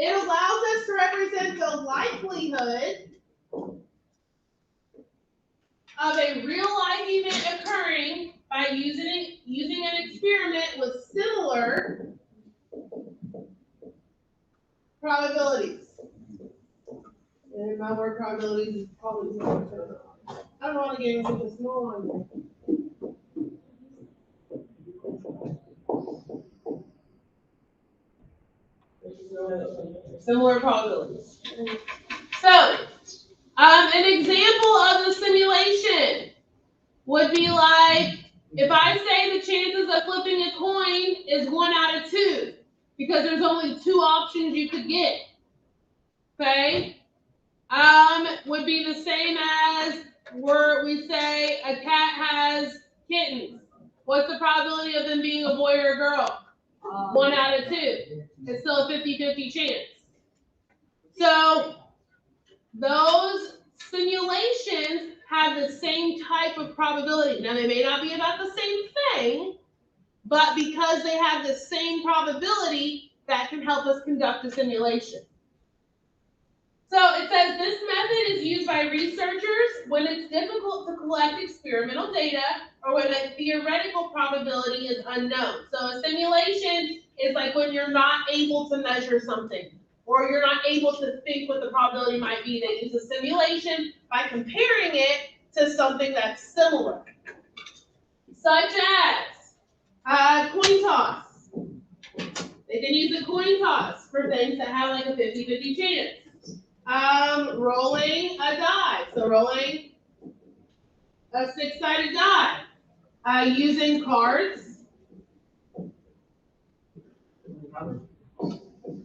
It allows us to represent the likelihood of a real-life event occurring by using an experiment with similar probabilities. And my word probabilities is probably zero. I don't want to get into the small one. Similar probabilities. So, an example of the simulation would be like, if I say the chances of flipping a coin is 1 out of 2, because there's only 2 options you could get. Okay? Would be the same as where we say a cat has kittens. What's the probability of them being a boy or a girl? 1 out of 2. It's still a 50-50 chance. So those simulations have the same type of probability. Now, they may not be about the same thing, but because they have the same probability, that can help us conduct a simulation. So it says this method is used by researchers when it's difficult to collect experimental data or when a theoretical probability is unknown. So a simulation is like when you're not able to measure something or you're not able to think what the probability might be. They use a simulation by comparing it to something that's similar, such as coin toss. They can use a coin toss for things that have like a 50-50 chance. Rolling a die, so rolling a 6-sided die, using cards,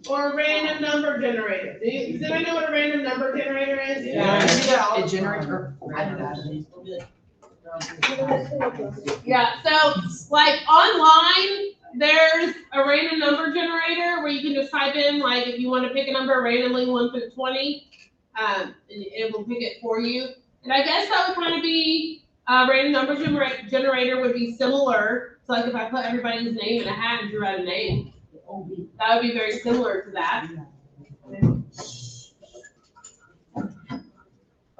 or a random number generator. Does anybody know what a random number generator is? Yeah. It generates. Yeah, so like online, there's a random number generator where you can just type in, like, if you want to pick a number randomly 1 through 20, and it will pick it for you. And I guess that would kind of be a random number generator would be similar. So like if I put everybody's name in a hat and drew out a name, that would be very similar to that.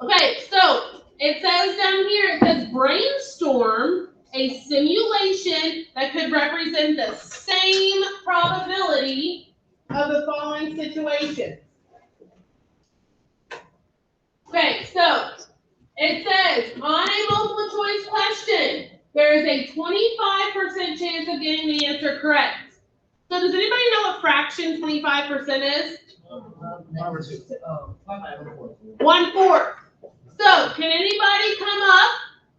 Okay, so it says down here, it says brainstorm a simulation that could represent the same probability of the following situation. Okay, so it says on a multiple choice question, there is a 25% chance of getting the answer correct. So does anybody know what fraction 25% is? 1/4. So can anybody come up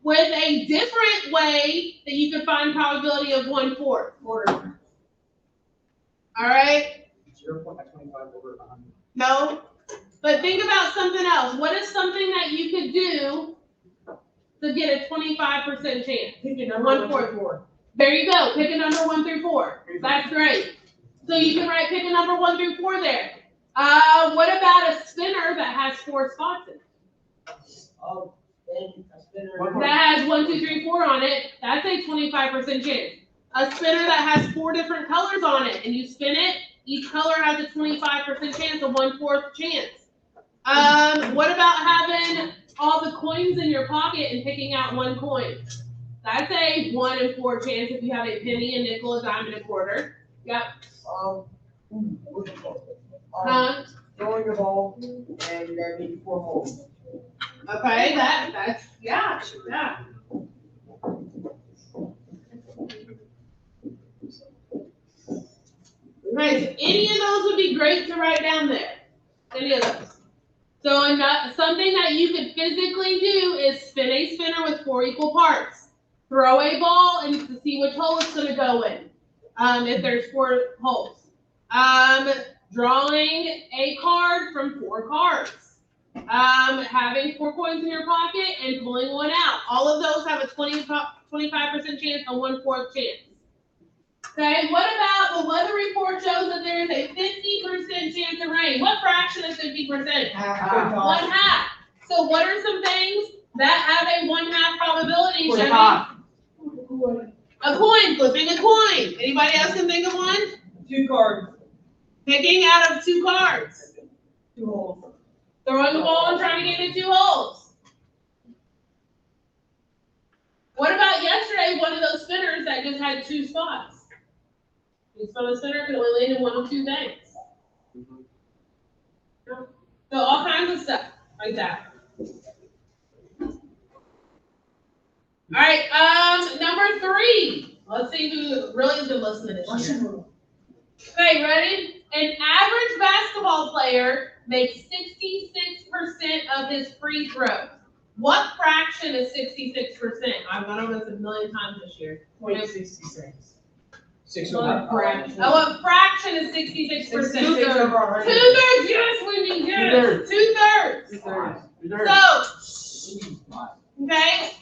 with a different way that you can find probability of 1/4? All right. 0.25 over 100. No. But think about something else. What is something that you could do to get a 25% chance? 1/4. There you go. Pick a number 1 through 4. That's great. So you can pick a number 1 through 4 there. What about a spinner that has 4 spots in it? That has 1, 2, 3, 4 on it. That's a 25% chance. A spinner that has 4 different colors on it, and you spin it, each color has a 25% chance, a 1/4 chance. What about having all the coins in your pocket and picking out 1 coin? That's a 1 in 4 chance if you have a penny, a nickel, a dime, and a quarter. Yep. Throwing a ball and there being 4 holes. Okay, that's yeah. Okay, so any of those would be great to write down there. Any of those. So something that you could physically do is spin a spinner with 4 equal parts. Throw a ball and to see which hole it's going to go in. If there's 4 holes. Drawing a card from 4 cards. Having 4 coins in your pocket and pulling 1 out. All of those have a 25% chance, a 1/4 chance. Okay, what about the weather report shows that there is a 50% chance of rain? What fraction is 50%? Half. 1/2. So what are some things that have a 1/2 probability? A coin, flipping a coin. Anybody else can think of one? 2 cards. Picking out of 2 cards. 2 holes. Throwing the ball and trying to get into 2 holes. What about yesterday, one of those spinners that just had 2 spots? You spun a spinner, could only land in 1 of 2 things. So all kinds of stuff like that. All right, number 3. Let's see who really has been listening this year. Okay, ready? An average basketball player makes 66% of his free throws. What fraction is 66%? I've gone over this a million times this year. 0.66. 6 What over. fraction? What fraction is 66%? 2/3 of our 2/3, yes, we need yes. 2/3. 2/3. So, okay,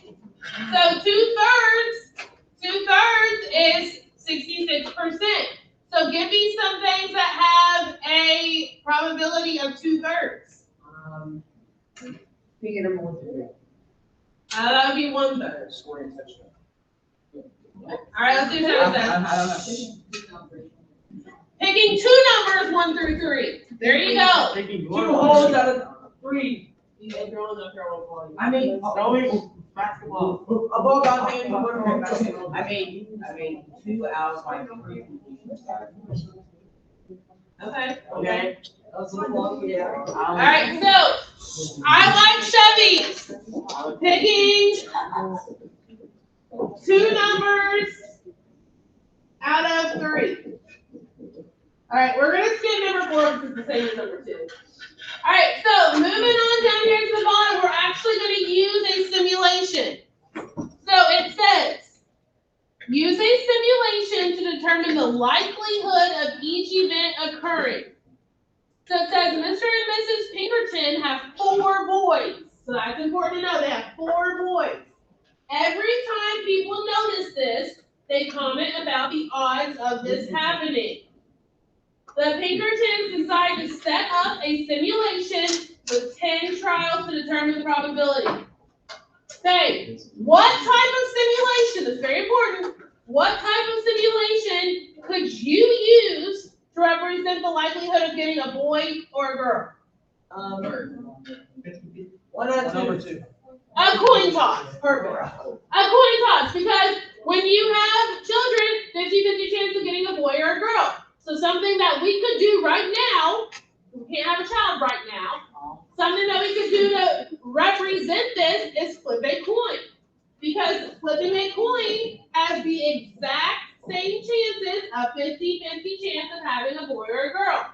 so 2/3 is 66%. So give me some things that have a probability of 2/3. Picking number 1 through 3. That would be 1/3. Scoring touchdown. All right, let's do 10 I cents. don't know. Picking 2 numbers 1 through 3. There you go. Taking 2 holes out of 3. I mean, throwing basketball. Above, I made 2 out of my 3. Okay. Okay. All right, so I like Chevys. Picking 2 numbers out of 3. All right, we're gonna skip number 4 because it's the same as number 2. All right, so moving on down here to the bottom, we're actually going to use a simulation. So it says, use a simulation to determine the likelihood of each event occurring. So it says Mr. and Mrs. Pinkerton have 4 boys. So that's important to know, they have 4 boys. Every time people notice this, they comment about the odds of this happening. The Pinkertons decide to set up a simulation with 10 trials to determine the probability. Okay, what type of simulation, that's very important, what type of simulation could you use to represent the likelihood of getting a boy or a girl? 1 out of Number 2. 2. A coin toss, perfect. A coin toss, because when you have children, 50-50 chance of getting a boy or a girl. So something that we could do right now, we can't have a child right now, something that we could do to represent this is flip a coin. Because flipping a coin has the exact same chances, a 50-50 chance of having a boy or a girl.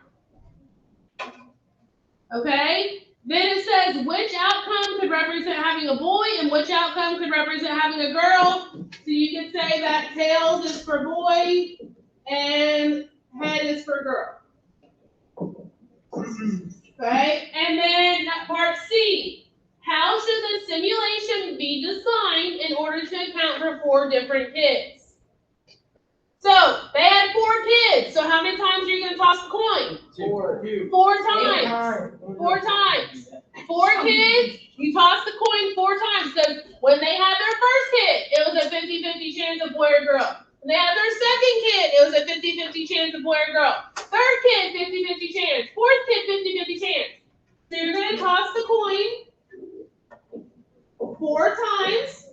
Okay? Then it says which outcome could represent having a boy and which outcome could represent having a girl. So you could say that tails is for boy and head is for girl. Okay? And then part C. How should the simulation be designed in order to account for 4 different kids? So, they had 4 kids. So how many times are you going to toss the coin? 4. 4 times. 4 times. 4 kids, you toss the coin 4 times. Because when they had their first kid, it was a 50-50 chance of boy or girl. When they had their second kid, it was a 50-50 chance of boy or girl. Third kid, 50-50 chance. Fourth kid, 50-50 chance. So you're going to toss the coin 4 times.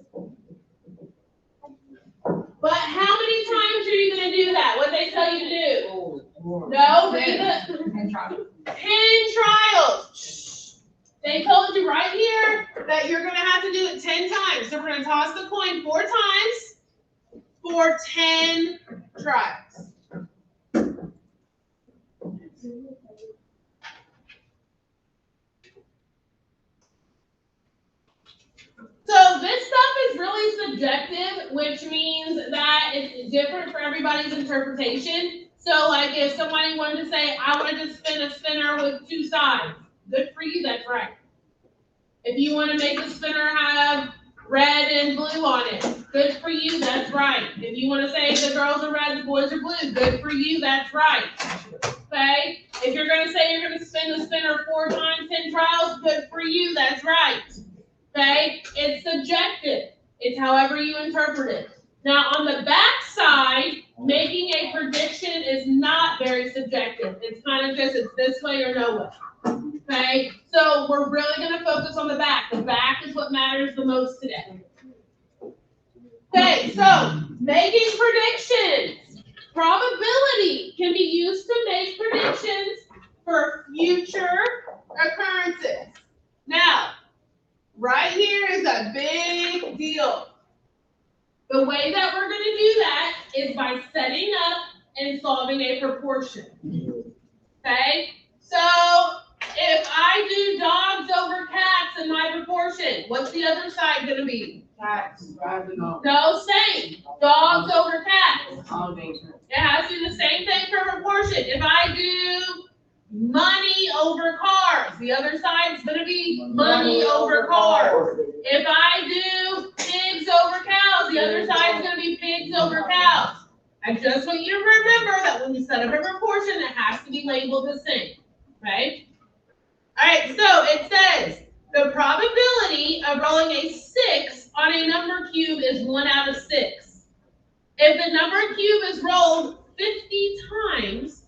But how many times are you going to do that? What they tell you to do? No, 10 trials. They told you right here that you're going to have to do it 10 times. So we're going to toss the coin 4 times for 10 trials. So this stuff is really subjective, which means that it's different for everybody's interpretation. So like if somebody wanted to say, I wanted to spin a spinner with 2 sides, good for you, that's right. If you want to make the spinner have red and blue on it, good for you, that's right. If you want to say the girls are red, the boys are blue, good for you, that's right. Okay? If you're going to say you're going to spin the spinner 4 times, 10 trials, good for you, that's right. Okay? It's subjective. It's however you interpret it. Now, on the back side, making a prediction is not very subjective. It's kind of just, it's this way or no way. Okay, so we're really gonna focus on the back. The back is what matters the most today. Okay, so making predictions. Probability can be used to make predictions for future occurrences. Now, right here is a big deal. The way that we're going to do that is by setting up and solving a proportion. Okay? So, if I do dogs over cats in my proportion, what's the other side going to be? Cats driving off. No, same. Dogs over cats. All those. It has to be the same thing for proportion. If I do money over cars, the other side's going to be money over cars. If I do pigs over cows, the other side's going to be pigs over cows. I just want you to remember that when you set up a proportion, it has to be labeled the same, right? All right, so it says the probability of rolling a 6 on a number cube is 1 out of 6. If the number cube is rolled 50 times,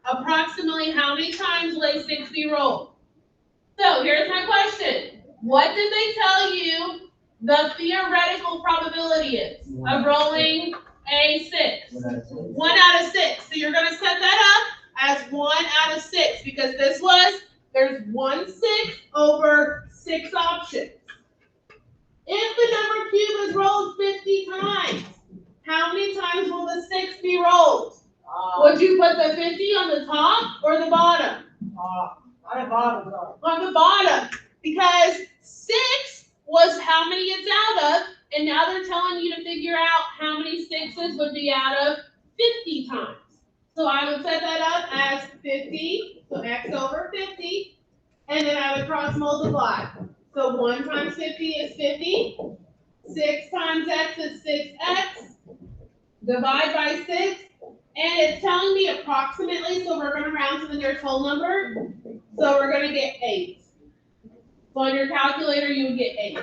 approximately how many times will a 6 be rolled? So here's my question. What did they tell you the theoretical probability is of rolling a 6? 1 out of 6. So you're going to set that up as 1 out of 6 because this was, there's 1 6 over 6 options. If the number cube is rolled 50 times, how many times will the 6 be rolled? Would you put the 50 on the top or the bottom? On the bottom, though. On the bottom. Because 6 was how many it's out of, and now they're telling you to figure out how many 6s would be out of 50 times. So I would set that up as 50, so x over 50, and then I would cross multiply. So 1 times 50 is 50, 6 times x is 6x, divide by 6, and it's telling me approximately, so we're going to round to the nearest whole number, so we're going to get 8. So on your calculator, you would get 8.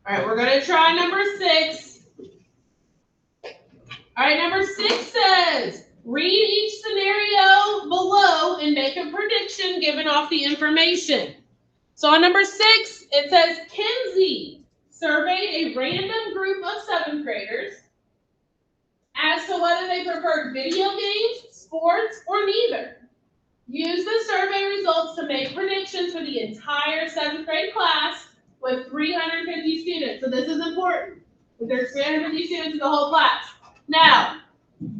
All right, we're going to try number 6. All right, number 6 says, read each scenario below and make a prediction given off the information. So on number 6, it says, Kinsey surveyed a random group of 7th graders as to whether they preferred video games, sports, or neither. Use the survey results to make predictions for the entire 7th grade class with 350 students. So this is important. There's 350 students in the whole class. Now,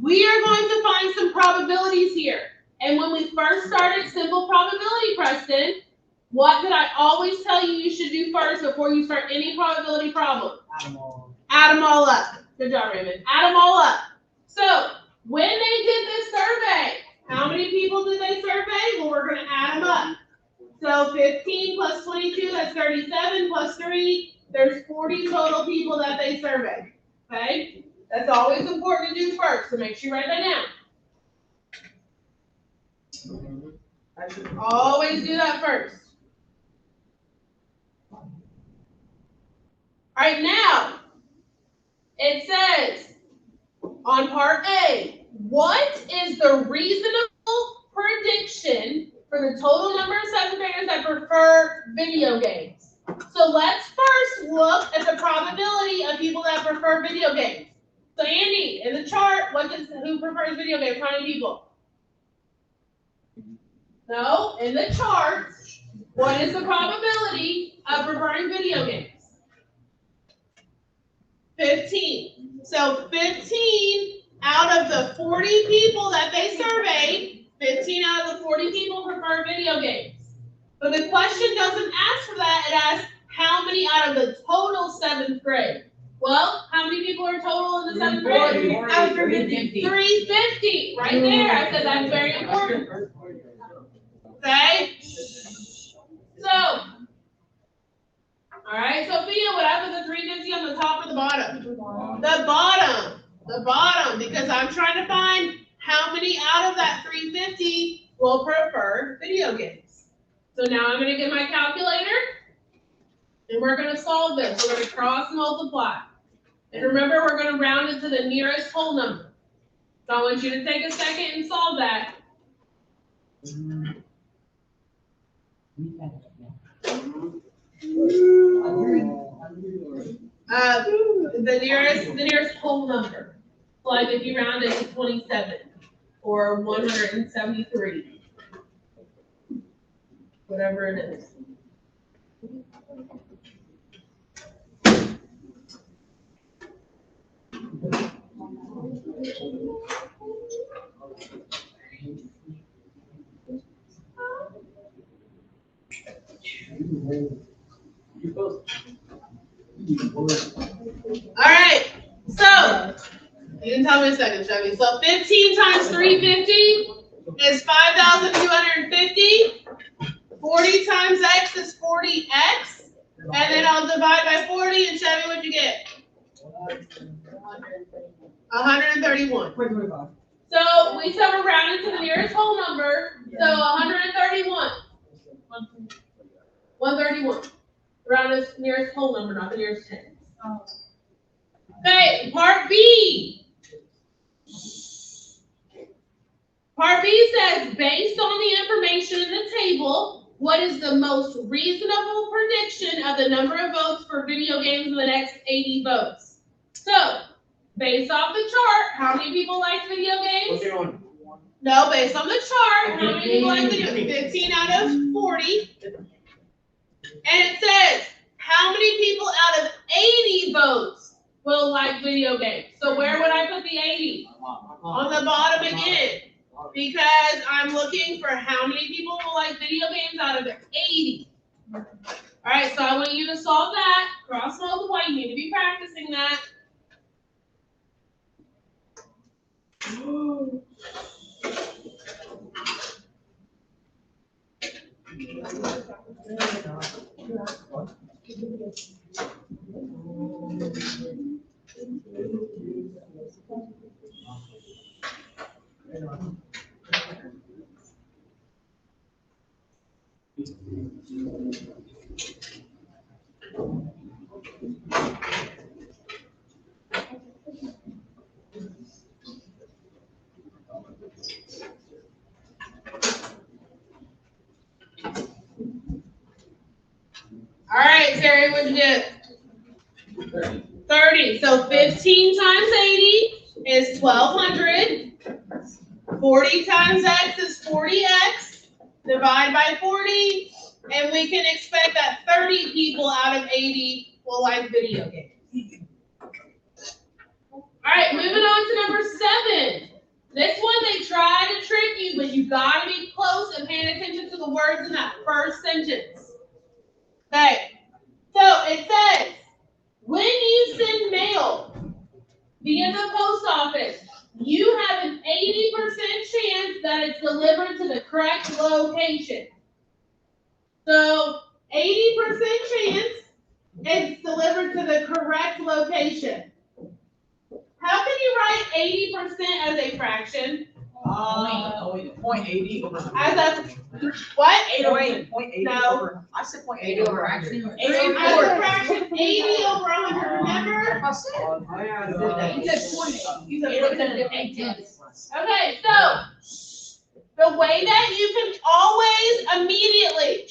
we are going to find some probabilities here. And when we first started simple probability, Preston, what did I always tell you should do first before you start any probability problem? Add them all up. Good job, Raymond. Add them all up. So, when they did this survey, how many people did they survey? Well, we're going to add them up. So, 15 plus 22, that's 37, plus 3, there's 40 total people that they surveyed. Okay? That's always important to do first, so make sure you write that down. I should always do that first. All right, now, it says on part A, what is the reasonable prediction for the total number of 7th graders that prefer video games? So let's first look at the probability of people that prefer video games. So Andy, in the chart, who prefers video games? How many people? No, in the chart, what is the probability of preferring video games? 15. So 15 out of the 40 people that they surveyed, 15 out of the 40 people prefer video games. But the question doesn't ask for that. It asks how many out of the total 7th grade. Well, how many people are total in the 7th grade? 350. Right there. I said that's very important. Okay? So, all right, Sophia, what happened to the 350 on the top or the bottom? The bottom. The bottom, because I'm trying to find how many out of that 350 will prefer video games. So now I'm going to get my calculator, And we're gonna solve this. We're gonna cross multiply. And remember, we're gonna round it to the nearest whole number. So I want you to take a second and solve that. The nearest whole number. Like if you round it to 27 or 173. Whatever it is. All right, so you can tell me in a second, Chevy. So 15 times 350 is 5,250. 40 times x is 40x. And then I'll divide by 40, and Chevy, what'd you get? 131. So we said we're rounding to the nearest whole number. So 131. 131. Round is nearest whole number, not the nearest 10. Okay, part B. Part B says, based on the information in the table, what is the most reasonable prediction of the number of votes for video games in the next 80 votes? So, based off the chart, how many people like video games? No, based on the chart, how many people like video games? 15 out of 40. And it says, how many people out of 80 votes will like video games? So where would I put the 80? On the bottom again. Because I'm looking for how many people will like video games out of 80. All right, so I want you to solve that. Cross multiply, you need to be practicing that. All right, Terry, what'd you get? 30. So 15 times 80 is 1,200. 40 times x is 40x. Divide by 40, and we can expect that 30 people out of 80 will like video games. All right, moving on to number 7. This one, they try to trick you, but you gotta be close and paying attention to the words in that first sentence. Okay, so it says, when you send mail via the post office, you have an 80% chance that it's delivered to the correct location. So 80% chance it's delivered to the correct location. How can you write 80% as a fraction? 0.80 over 100. As a what? 0.80 No. over. I said 0.80 over 100. As a fraction, 80 over 100. Remember? You said 20. You said 20. Okay, so the way that you can always immediately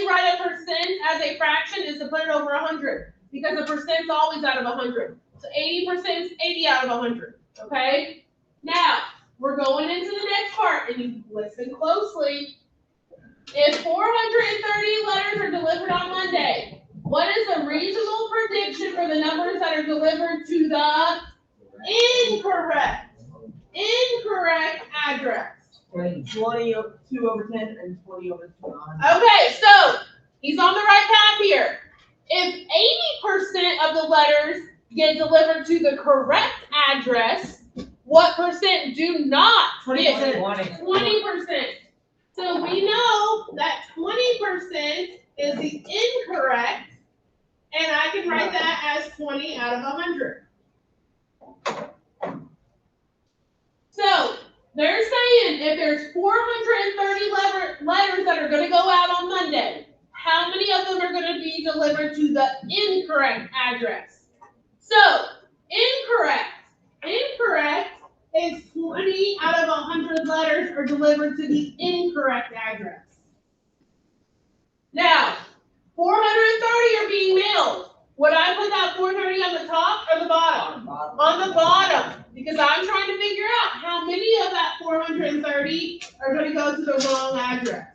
write a percent as a fraction is to put it over 100, because a percent's always out of 100. So 80% is 80 out of 100. Okay. Now we're going into the next part, and you listen closely. If 430 letters are delivered on Monday, what is the reasonable prediction for the numbers that are delivered to the incorrect address? 22 over 10 and 20 over 2. Okay, so he's on the right path here. If 80% of the letters get delivered to the correct address, what percent do not get? 20%. So we know that 20% is the incorrect, and I can write that as 20 out of 100. So they're saying if there's 430 letters that are going to go out on Monday, how many of the delivered to the incorrect address. So, incorrect is 20 out of 100 letters are delivered to the incorrect address. Now, 430 are being mailed. Would I put that 430 on the top or the bottom? On the bottom, because I'm trying to figure out how many of that 430 are going to go to the wrong address.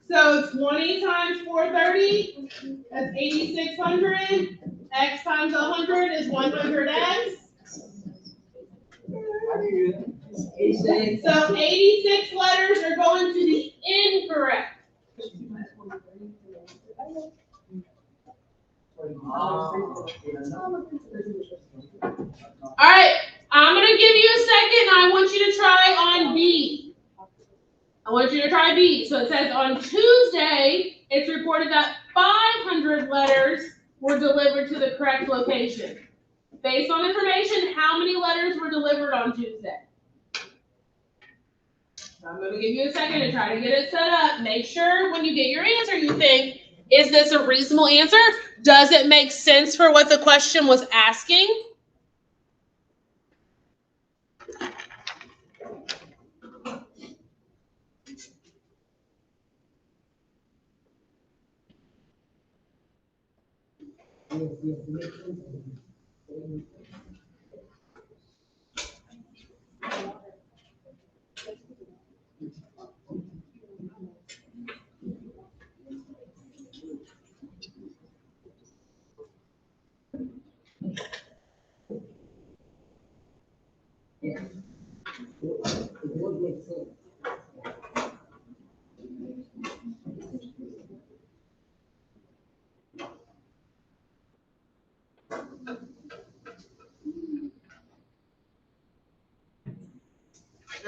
So 20 times 430, that's 8,600. X times 100 is 100x. So 86 letters are going to the incorrect. All right, I'm going to give you a second. I want you to try on B. I want you to try B. So it says on Tuesday, it's reported that 500 letters were delivered to the correct location. Based on information, how many letters were delivered on Tuesday? I'm going to give you a second to try to get it set up. Make sure when you get your answer, you think, is this a reasonable answer? Does it make sense for what the question was asking?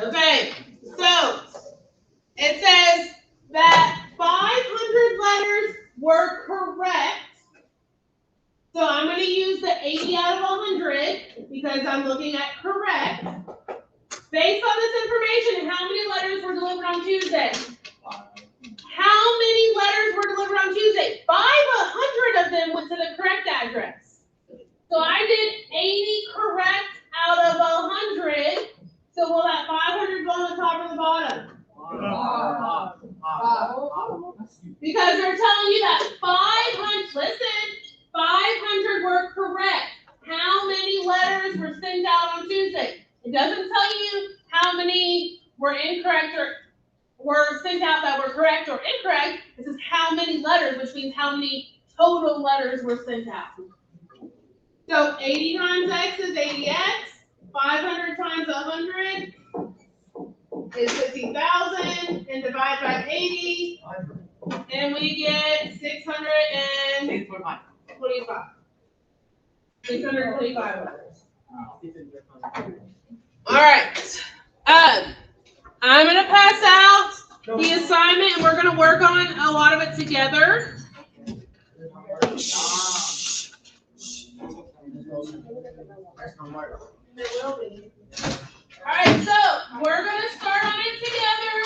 Okay, so it says that 500 letters were correct. So I'm going to use the 80 out of 100 because I'm looking at correct. Based on this information, how many letters were delivered on Tuesday? How many letters were delivered on Tuesday? 500 of them went to the correct address. So I did 80 correct out of 100. So will that 500 go on the top or the bottom? Because they're telling you that 500, listen, 500 were correct. How many letters were sent out on Tuesday? It doesn't tell you how many were incorrect or were sent out that were correct or incorrect. This is how many letters, which means how many total letters were sent out. So 80 times x is 80x. 500 times 100 is 50,000, and divide by 80, and we get 625. 625 letters. All right. I'm going to pass out the assignment, and we're going to work on a lot of it together. All right, so we're going to start on it together.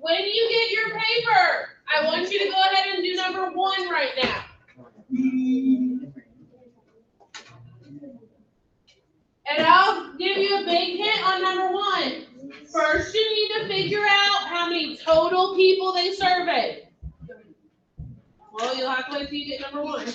When you get your paper, I want you to go ahead and do number 1 right now. And I'll give you a big hint on number 1. First, you need to figure out how many total people they surveyed. Well, you'll have to wait till you get number 1.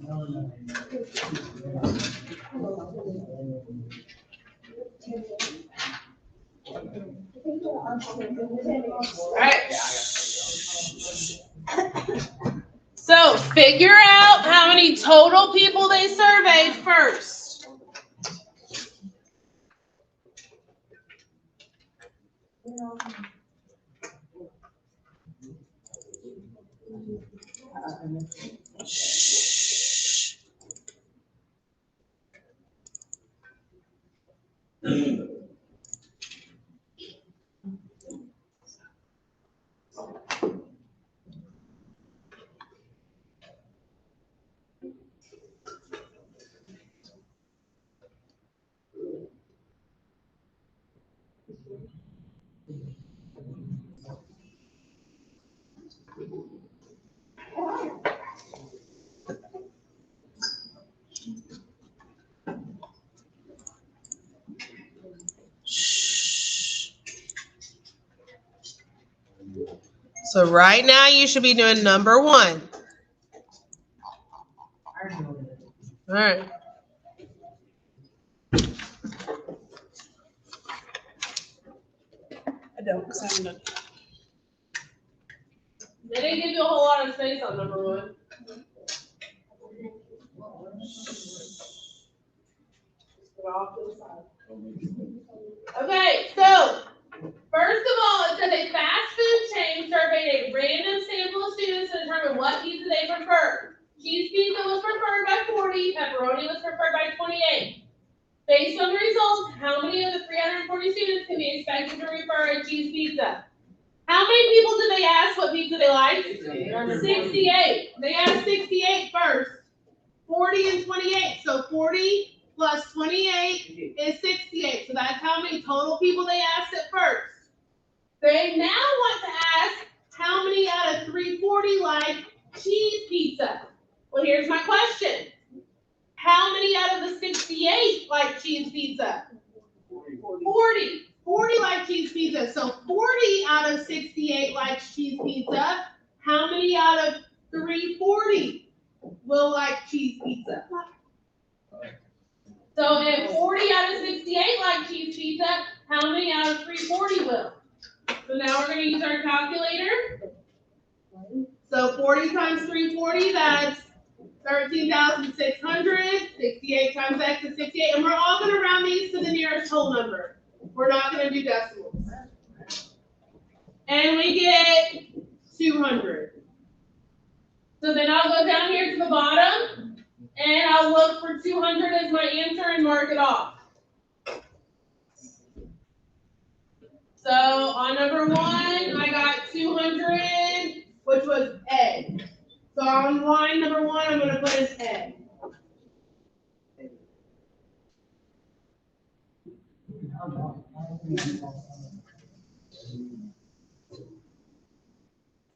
All right. So figure out how many total people they surveyed first. So right now you should be doing number 1. All right. I don't, because I haven't done. They didn't give you a whole lot of space on number 1. Okay, so first of all, it says a fast food chain surveyed a random sample of students to determine what pizza they prefer. Cheese pizza was preferred by 40, pepperoni was preferred by 28. Based on the results, how many of the 340 students can be expected to prefer a cheese pizza? How many people did they ask what pizza they like? 68. They asked 68 first. 40 and 28. So 40 plus 28 is 68. So that's how many total people they asked at first. They now want to ask how many out of 340 like cheese pizza. Well, here's my question. How many out of the 68 like cheese pizza? 40. 40 like cheese pizza. So 40 out of 68 likes cheese pizza. How many out of 340 will like cheese pizza? So if 40 out of 68 like cheese pizza, how many out of 340 will? So now we're going to use our calculator. So 40 times 340, that's 13,600. 68 times x is 68. And we're all going to round these to the nearest whole number. We're not going to do decimals. And we get 200. So then I'll go down here to the bottom, and I'll look for 200 as my answer and mark it off. So on number 1, I got 200, which was A. So on line number 1, I'm going to put in A.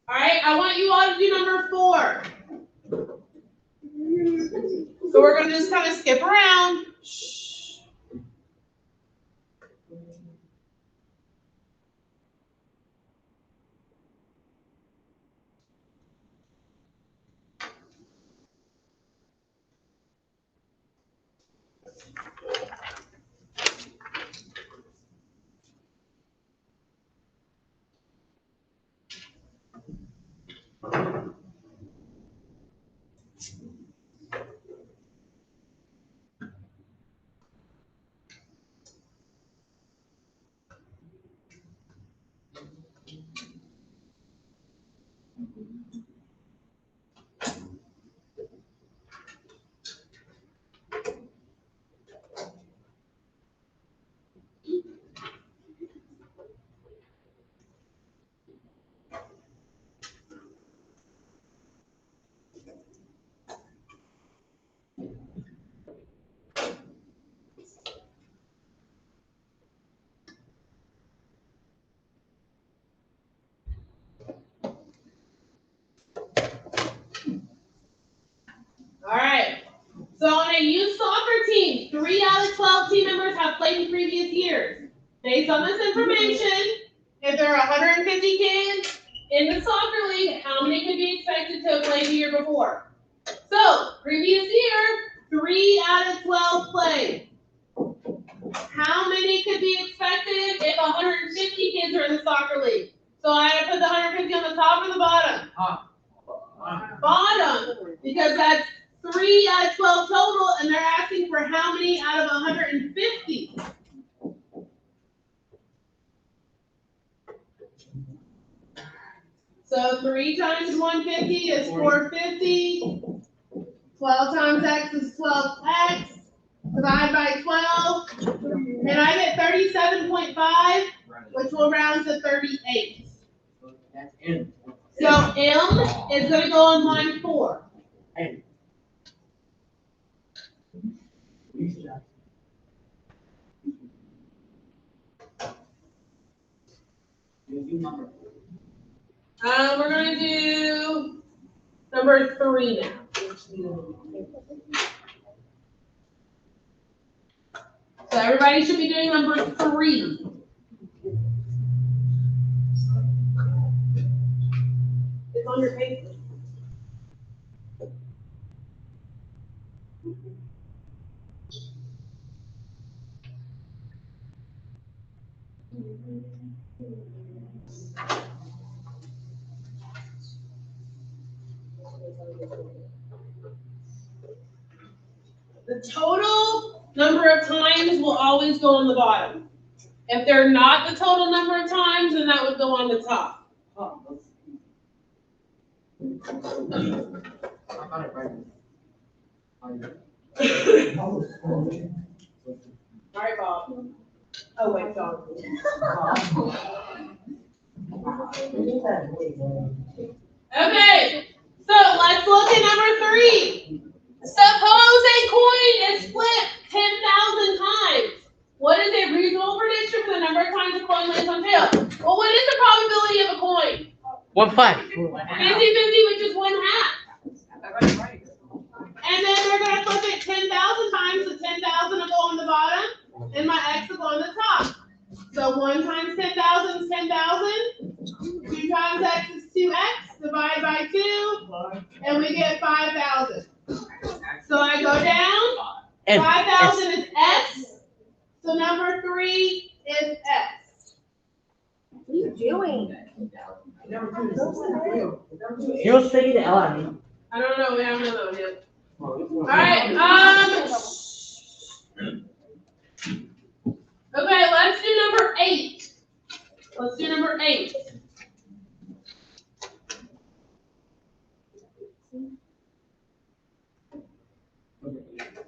All right, I want you all to do number 4. So we're going to just kind of skip around. All right. So on a youth soccer team, 3 out of 12 team members have played in previous years. Based on this information, if there are 150 kids in the soccer league, how many could be expected to have played the year before? So, previous year, 3 out of 12 played. How many could be expected if 150 kids are in the soccer league? So I have to put the 150 on the top or the bottom? Bottom, because that's 3 out of 12 total, and they're asking for how many out of 150? So 3 times 150 is 450. 12 times x is 12x. Divide by 12. And I get 37.5, which will round to 38. So M is going to go on line 4. We're gonna do number 3 now. So everybody should be doing number 3. It's on your paper. The total number of times will always go on the bottom. If they're not the total number of times, then that would go on the top. All right, Bob. Oh, wait, John. Okay, so let's look at number 3. Suppose a coin is flipped 10,000 times. What is a reasonable prediction for the number of times a coin lands on tail? Well, what is the probability of a coin? 1/5. 50-50, which is 1/2. And then we're going to flip it 10,000 times, so 10,000 will go on the bottom, and my x will go on the top. So 1 times 10,000 is 10,000. 2 times x is 2x. Divide by 2, and we get 5,000. So I go down. And 5,000 is x. So number 3 is x. What are you doing? you'll say the L on me. I don't know. We haven't done that one yet. All right. Okay. Let's do number 8. Let's do number 8.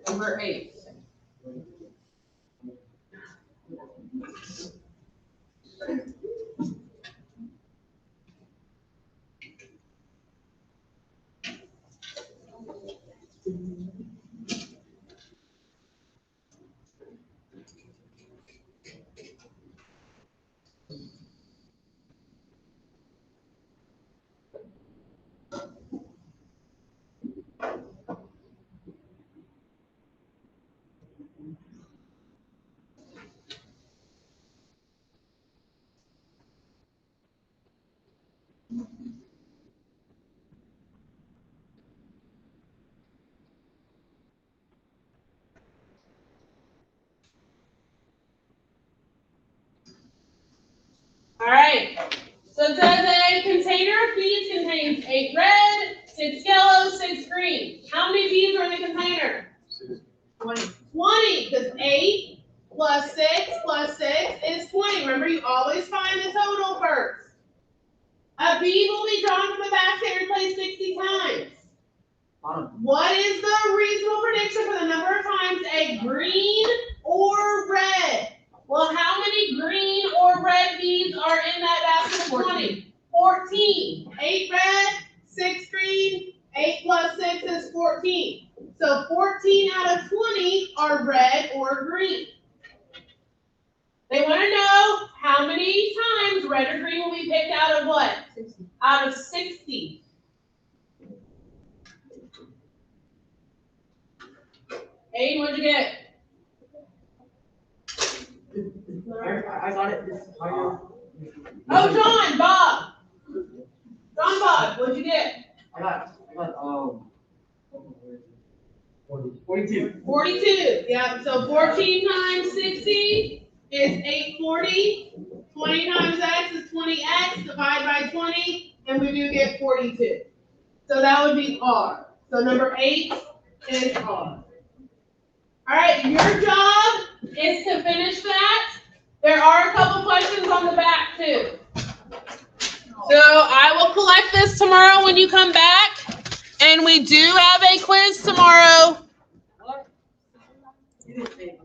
Number 8. All right. So it says a container of beans contains 8 red, 6 yellow, 6 green. How many beans are in the container? 20. 20, because 8 plus 6 plus 6 is 20. Remember, you always find the total first. A bean will be drawn from the basket and placed 60 times. What is the reasonable prediction for the number of times a green or red? Well, how many green or red beans are in that basket of 20? 14. 8 red, 6 green, 8 plus 6 is 14. So 14 out of 20 are red or green. They want to know how many times red or green will be picked out of what? 60. Out of 60. Aiden, what'd you get? I got it. Oh, John, Bob. John, Bob, what'd you get? I got 42. 42. Yeah, so 14 times 60 is 840. 20 times x is 20x. Divide by 20, and we do get 42. So that would be R. So number 8 is R. All right, your job is to finish that. There are a couple questions on the back, too. So I will collect this tomorrow when you come back. And we do have a quiz tomorrow. You didn't say